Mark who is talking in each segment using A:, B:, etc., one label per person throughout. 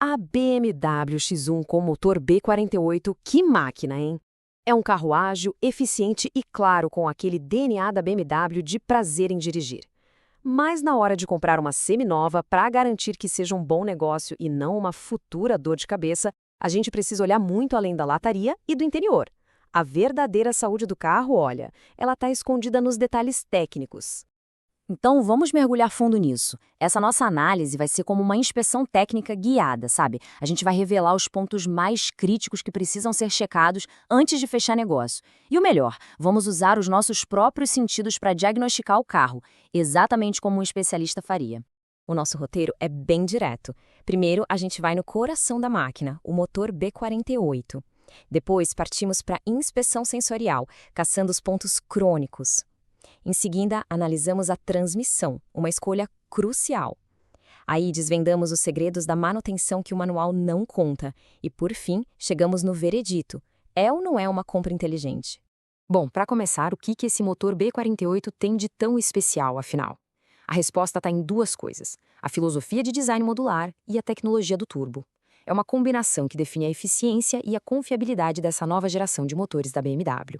A: A BMW X1 com motor B48, que máquina, hein? É um carro ágil, eficiente e, claro, com aquele DNA da BMW de prazer em dirigir. Mas na hora de comprar uma seminova, para garantir que seja um bom negócio e não uma futura dor de cabeça, a gente precisa olhar muito além da lataria e do interior. A verdadeira saúde do carro, olha, ela está escondida nos detalhes técnicos.
B: Então, vamos mergulhar fundo nisso. Essa nossa análise vai ser como uma inspeção técnica guiada, sabe? A gente vai revelar os pontos mais críticos que precisam ser checados antes de fechar negócio. E o melhor, vamos usar os nossos próprios sentidos para diagnosticar o carro, exatamente como um especialista faria.
C: O nosso roteiro é bem direto. Primeiro, a gente vai no coração da máquina, o motor B48. Depois, partimos para a inspeção sensorial, caçando os pontos crônicos. Em seguida, analisamos a transmissão, uma escolha crucial. Aí desvendamos os segredos da manutenção que o manual não conta. E, por fim, chegamos no veredito. É ou não é uma compra inteligente?
A: Bom, para começar, o que esse motor B48 tem de tão especial, afinal? A resposta está em duas coisas: a filosofia de design modular e a tecnologia do turbo. É uma combinação que define a eficiência e a confiabilidade dessa nova geração de motores da BMW.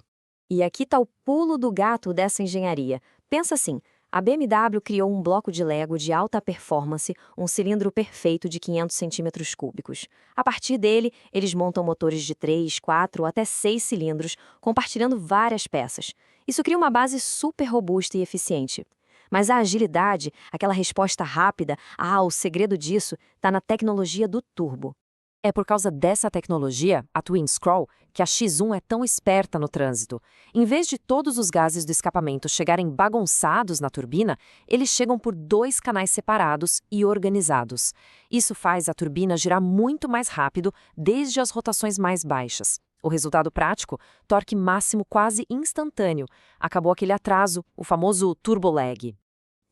C: E aqui está o pulo do gato dessa engenharia. Pensa assim, a BMW criou um bloco de Lego de alta performance, um cilindro perfeito de 500 centímetros cúbicos. A partir dele, eles montam motores de 3, 4 ou até 6 cilindros, compartilhando várias peças. Isso cria uma base super robusta e eficiente. Mas a agilidade, aquela resposta rápida, o segredo disso está na tecnologia do turbo.
A: É por causa dessa tecnologia, a Twin Scroll, que a X1 é tão esperta no trânsito. Em vez de todos os gases do escapamento chegarem bagunçados na turbina, eles chegam por 2 canais separados e organizados. Isso faz a turbina girar muito mais rápido, desde as rotações mais baixas. O resultado prático? Torque máximo quase instantâneo. Acabou aquele atraso, o famoso turbo lag.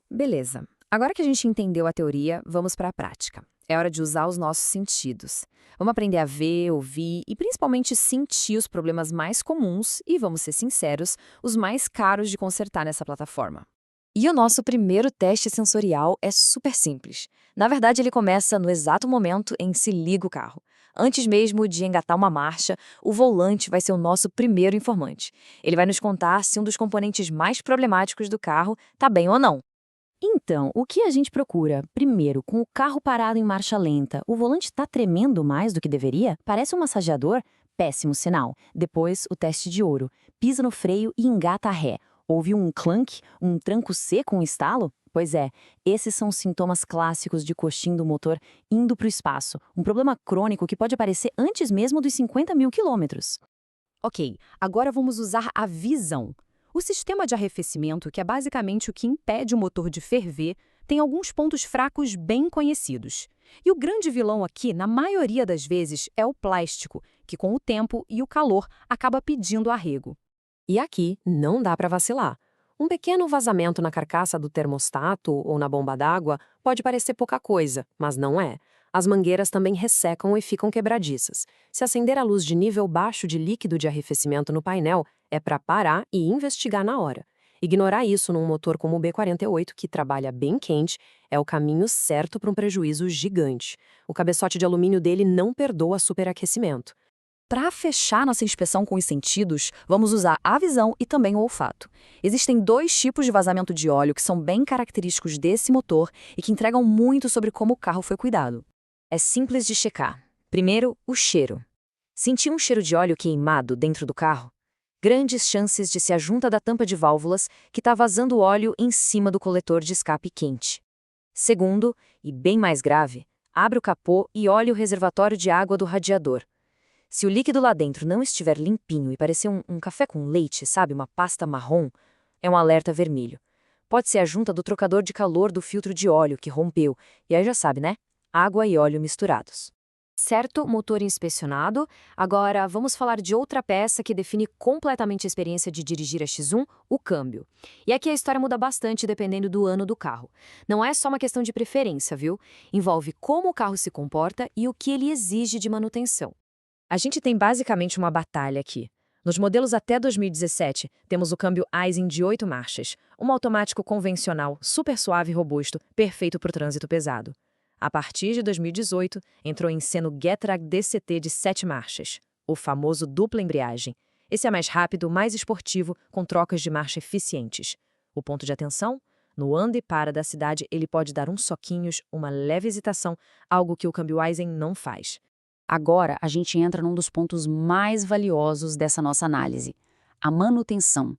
B: Beleza. Agora que a gente entendeu a teoria, vamos para a prática. É hora de usar os nossos sentidos. Vamos aprender a ver, ouvir e principalmente sentir os problemas mais comuns e, vamos ser sinceros, os mais caros de consertar nessa plataforma. E o nosso primeiro teste sensorial é super simples. Na verdade, ele começa no exato momento em que se liga o carro. Antes mesmo de engatar uma marcha, o volante vai ser o nosso primeiro informante. Ele vai nos contar se um dos componentes mais problemáticos do carro está bem ou não. Então, o que a gente procura? Primeiro, com o carro parado em marcha lenta, o volante está tremendo mais do que deveria? Parece um massageador? Péssimo sinal. Depois, o teste de ouro. Pisa no freio e engata a ré. Houve um clunk, um tranco seco, um estalo? Pois é, esses são os sintomas clássicos de coxim do motor indo para o espaço. Um problema crônico que pode aparecer antes mesmo dos 50 mil quilômetros.
A: Ok, agora vamos usar a visão. O sistema de arrefecimento, que é basicamente o que impede o motor de ferver, tem alguns pontos fracos bem conhecidos. E o grande vilão aqui, na maioria das vezes, é o plástico, que com o tempo e o calor acaba pedindo arrego. E aqui não dá para vacilar. Um pequeno vazamento na carcaça do termostato ou na bomba d'água pode parecer pouca coisa, mas não é. As mangueiras também ressecam e ficam quebradiças. Se acender a luz de nível baixo de líquido de arrefecimento no painel, é para parar e investigar na hora. Ignorar isso num motor como o B48, que trabalha bem quente, é o caminho certo para um prejuízo gigante. O cabeçote de alumínio dele não perdoa superaquecimento.
B: Para fechar nossa inspeção com os sentidos, vamos usar a visão e também o olfato. Existem 2 tipos de vazamento de óleo que são bem característicos desse motor e que entregam muito sobre como o carro foi cuidado. É simples de checar. Primeiro, o cheiro. Sentir um cheiro de óleo queimado dentro do carro? Grandes chances de ser a junta da tampa de válvulas que está vazando óleo em cima do coletor de escape quente. Segundo, e bem mais grave, abre o capô e olhe o reservatório de água do radiador. Se o líquido lá dentro não estiver limpinho e parecer um café com leite, sabe, uma pasta marrom, é um alerta vermelho. Pode ser a junta do trocador de calor do filtro de óleo que rompeu, e aí já sabe, né? Água e óleo misturados.
A: Certo, motor inspecionado. Agora vamos falar de outra peça que define completamente a experiência de dirigir a X1, o câmbio. E aqui a história muda bastante dependendo do ano do carro. Não é só uma questão de preferência, viu? Envolve como o carro se comporta e o que ele exige de manutenção. A gente tem basicamente uma batalha aqui. Nos modelos até 2017, temos o câmbio Aisin de 8 marchas, um automático convencional, super suave e robusto, perfeito para o trânsito pesado.
B: A partir de 2018, entrou em cena o Getrag DCT de 7 marchas, o famoso dupla embreagem. Esse é mais rápido, mais esportivo, com trocas de marcha eficientes. O ponto de atenção? No anda e para da cidade, ele pode dar uns soquinhos, uma leve hesitação, algo que o câmbio Aizen não faz.
A: Agora, a gente entra num dos pontos mais valiosos dessa nossa análise, a manutenção.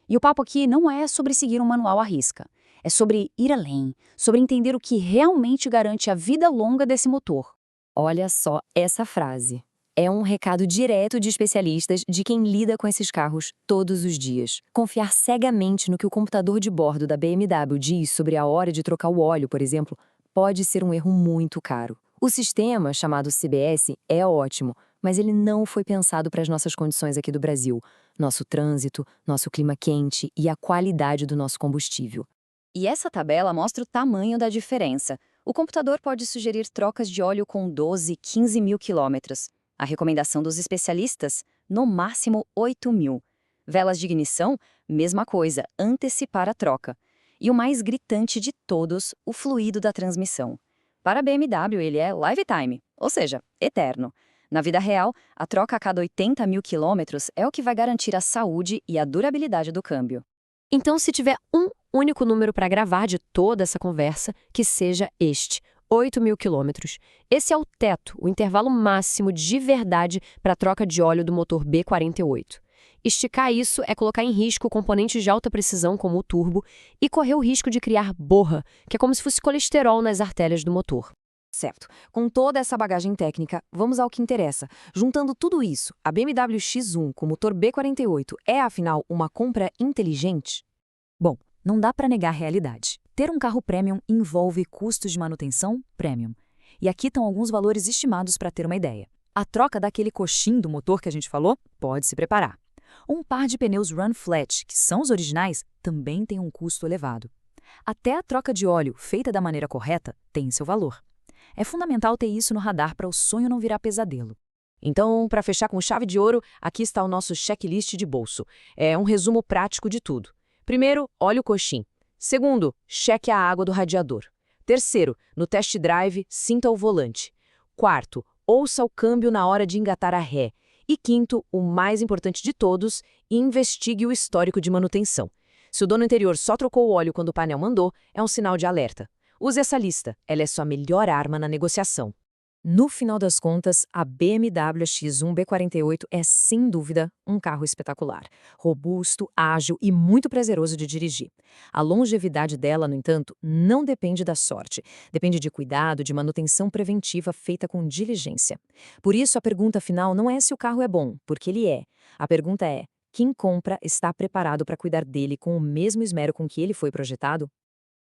A: E o papo aqui não é sobre seguir um manual à risca. É sobre ir além, sobre entender o que realmente garante a vida longa desse motor.
C: Olha só essa frase. É um recado direto de especialistas de quem lida com esses carros todos os dias. Confiar cegamente no que o computador de bordo da BMW diz sobre a hora de trocar o óleo, por exemplo, pode ser um erro muito caro. O sistema, chamado CBS, é ótimo, mas ele não foi pensado para as nossas condições aqui do Brasil, nosso trânsito, nosso clima quente e a qualidade do nosso combustível.
A: E essa tabela mostra o tamanho da diferença. O computador pode sugerir trocas de óleo com 12, 15 mil quilômetros. A recomendação dos especialistas, no máximo 8 mil. Velas de ignição, mesma coisa, antecipar a troca. E o mais gritante de todos, o fluido da transmissão. Para a BMW, ele é lifetime, ou seja, eterno. Na vida real, a troca a cada 80 mil quilômetros é o que vai garantir a saúde e a durabilidade do câmbio.
C: Então, se tiver um único número para gravar de toda essa conversa, que seja este, 8 mil quilômetros. Esse é o teto, o intervalo máximo de verdade para a troca de óleo do motor B48. Esticar isso é colocar em risco componentes de alta precisão como o turbo e correr o risco de criar borra, que é como se fosse colesterol nas artérias do motor.
B: Certo. Com toda essa bagagem técnica, vamos ao que interessa. Juntando tudo isso, a BMW X1 com motor B48 é, afinal, uma compra inteligente? Bom, não dá para negar a realidade. Ter um carro premium envolve custos de manutenção premium. E aqui estão alguns valores estimados para ter uma ideia. A troca daquele coxim do motor que a gente falou pode se preparar. Um par de pneus Run Flat, que são os originais, também tem um custo elevado. Até a troca de óleo, feita da maneira correta, tem seu valor. É fundamental ter isso no radar para o sonho não virar pesadelo. Então, para fechar com chave de ouro, aqui está o nosso checklist de bolso. É um resumo prático de tudo. Primeiro, olhe o coxim. Segundo, cheque a água do radiador. Terceiro, no test drive, sinta o volante. Quarto, ouça o câmbio na hora de engatar a ré. E quinto, o mais importante de todos, investigue o histórico de manutenção. Se o dono anterior só trocou o óleo quando o painel mandou, é um sinal de alerta. Use essa lista, ela é sua melhor arma na negociação. No final das contas, a BMW X1 B48 é, sem dúvida, um carro espetacular. Robusto, ágil e muito prazeroso de dirigir. A longevidade dela, no entanto, não depende da sorte. Depende de cuidado, de manutenção preventiva feita com diligência. Por isso, a pergunta final não é se o carro é bom, porque ele é. A pergunta é: quem compra está preparado para cuidar dele com o mesmo esmero com que ele foi projetado?